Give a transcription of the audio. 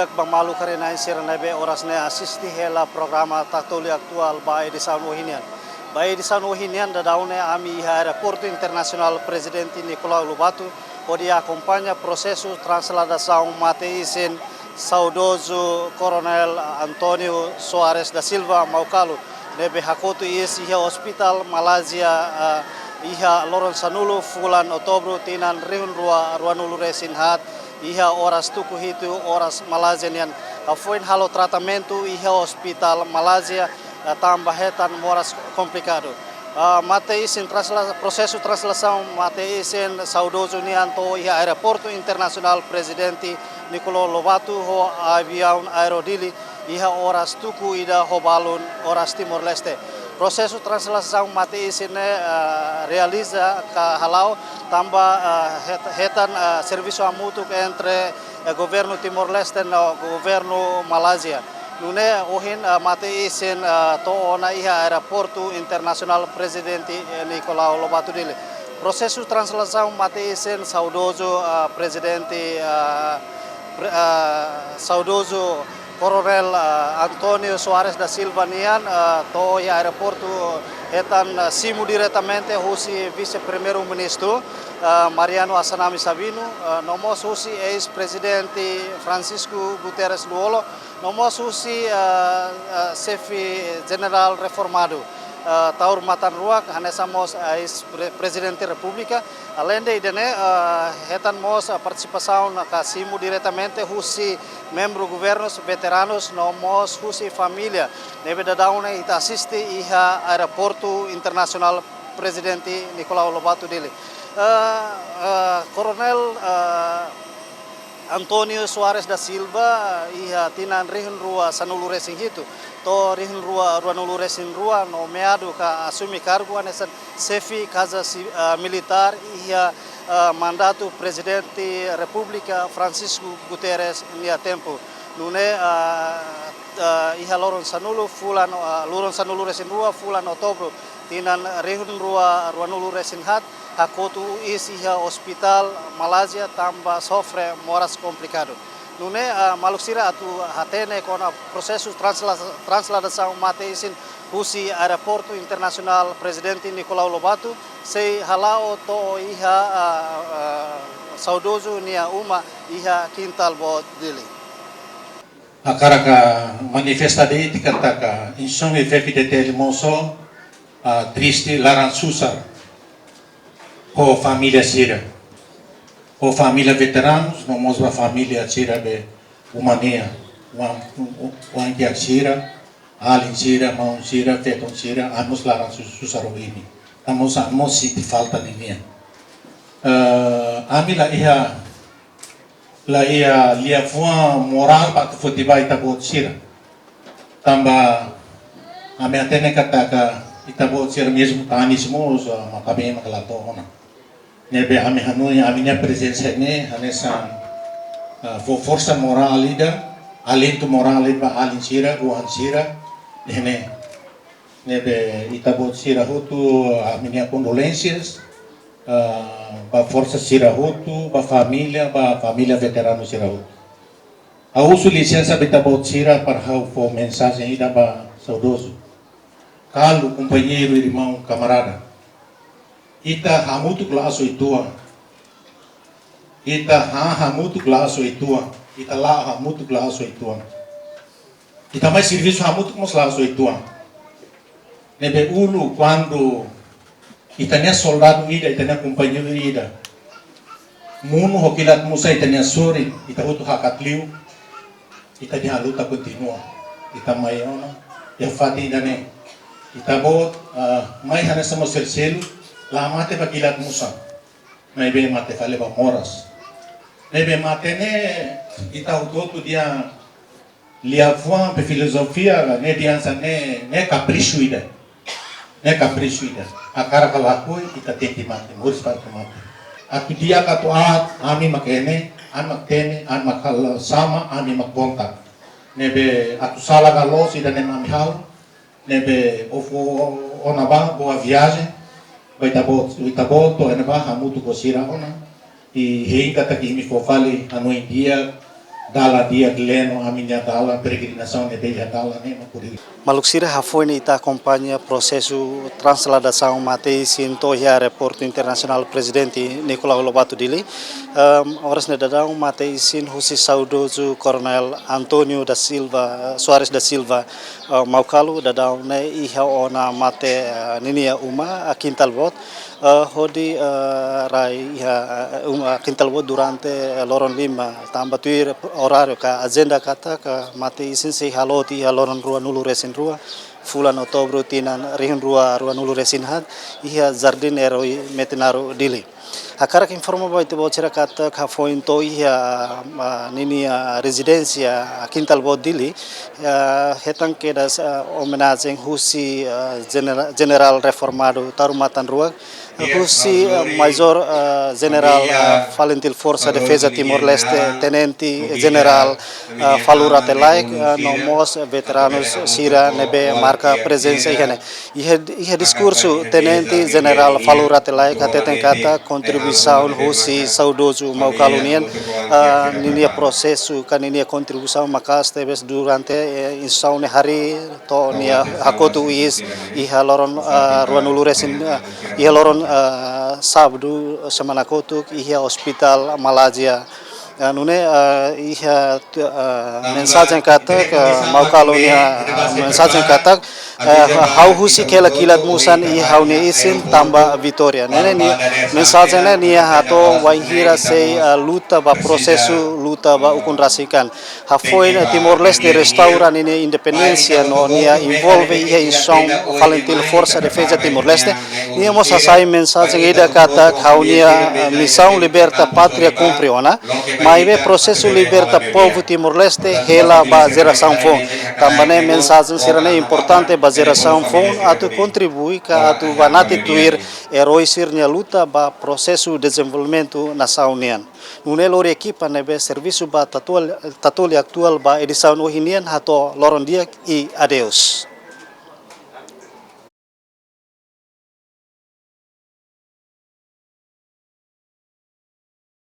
liak bang malu karena insir nebe oras ne asisti hela programa tatoli aktual ba edisan wohinian. Ba edisan wohinian da daune ami ha aeroporto internasional presidente Nicolau Lobato pode acompanha processo transladação mateisin saudoso coronel Antonio Soares da Silva Maucalo nebe hakotu is iha hospital Malaysia iha Loron Sanulu fulan Otobro tinan rihun ruanulu resin hat iha oras tuku hitu oras Malaysia nian afoin halo tratamento iha hospital Malaysia tambah hetan moras complicado mate isin processo translação mate isin saudoso nian to iha aeroporto internasional presidente Nicolau Lobato ho avião aerodili iha oras tuku ida ho balun oras Timor Leste. Prosesu translação mate isin realiza ka halau tambah hetan serviço mútuo entre governo Timor Leste e governo Malaysia. Nune ohin mate isin to ona iha aeroporto internasional presidente Nicolau Lobato dele. Prosesu translação mate isin saudoso presidente saudoso Coronel Antonio Soares da Silva nian to ya aeroporto etan simu diretamente husi vice-primeiro ministro Mariano Asanami Sabino, nomos husi ex-presidente Francisco Guterres Luolo, nomos husi chefe general reformado Taur Matan Ruak hanesamos ex-presidente República, além de idene hetan mos participação na simu diretamente husi membro governos veteranos nomos husi família nebe dadaune ita assiste iha aeroporto internasional presidente Nicolau Lobato dele Coronel Antonio Soares da Silva iha tinan rihun rua sanulu racing hitu to rihun rua nulu racing rua nomeado ka assumi cargo anesan chefe casa militar iha mandato presidente República Francisco Guterres nia tempo nune iha Loron Sanulu fulan Loron Sanulu resin rua fulan Otobro tinan rihun rua nulu resin hat hakotu is iha hospital Malaysia tambah sofre moras complicado nune maluksira atu hatene kona prosesu transladação mate isin husi aeroporto internasional presidente Nicolau Lobato sei halao to iha saudoso nia uma iha quintal bo dele akaraka manifestade tikataka insong efefi de telmoso triste laran susar ho família sira ho família veteranos nomos a família sira be umania wan kia sira alin sira maun sira feton sira amos laran susar ini amos si falta de minha ami la ia lia fua moral pa futebol itabot sira tamba ami atene kataka itabot sira mesmo tanismo makabe makalato ona nebe ami hanui aminha presença ne hanesan força moral lida alento moral lida alin sira uan sira nene nebe itabot sira hutu aminha condolências ba força sira hutu ba família veterano sira hutu a uso licença itabot sira para o mensagem ida ba saudoso calo companheiro irmão camarada ita hamutu klaso itua ita hamutu klaso itua ita la hamutu klaso itua ita mais serviço hamutu klaso itua nebe ulu quando itanya soldado ida itanya companheiro ida munu hokilat musa itanya sori ita hutu hakatliu ita dia luta continua ita maiona ya fati dane ita bot mai hana sama selu la mate pakilat musa nebe mate fale ba moras nebe mate ne ita utoto dia lia foi pe filosofia ne diansa ne capricho ida akara kalakoi ita tenti mate moris pa mate aku dia katu ami makene an maktene an makal sama ami makbonta nebe atu sala galos ida ne mamihau nebe ofo onaba boa viagem vai tabot to ena ba hamutu ko sira ona i heinga taki mi fofali anu india dala dia leno aminya dala peregrinação de dia dala nem por isso. Maluksira hafoi ita acompanha processo transladação matei sinto hia Aeroporto Internacional Presidente Nicolau Lobato Dili. Horas ne dadang matei sin husi saudoso Coronel Antonio da Silva Soares da Silva Maukalu dadang ne iha ona mate ninia uma quintal bot hodi rai quintal bot durante loron lima tambah tuir horário ka agenda kata ka matei sin se haloti loron rua nulu resin rua fulan otobro tinan rihin rua nulu resin had iha jardin eroi metinaro dili hakarak informa ba itu bocera kata ka fointo iha nini residencia quintal bot dili hetang kedas homenagem husi general reformado tarumatan rua husi Major General Valentil Força Defesa Timor-Leste Tenente General Falura Telaik nomos veteranos Sira nebe marca presença ihe discurso Tenente General Falura Telaik ateten kata contribuição husi saudoso Maukalunian ninia processo kan ninia contribuição makas tebes durante insaune hari to nia hakotu is iha loron ruanulu resin iha loron sabdu semana kotuk iha hospital Malaysia nune iha mensagem kata Maukalonia mensagem kata hau husi kela kilat musan iha ne isin tamba Vitória nene ni mensagem ne hato waihira sei luta ba prosesu luta ba ukun rasikan hafoi Timor-Leste restauran ini independencia no nia involve iha insom Valentil Força Defesa Timor-Leste nia mos asai mensagem ida kata kaunia missão liberta pátria cumpriona maive processo liberta povo Timor-Leste hela ba geração fon também mensagem serane importante ba geração fon atu contribui ka atu vanati tuir herói sirnya luta ba processo desenvolvimento nação unian nune lori equipa nebe serviço ba tatual actual ba edição ohinian hato loron dia e adeus.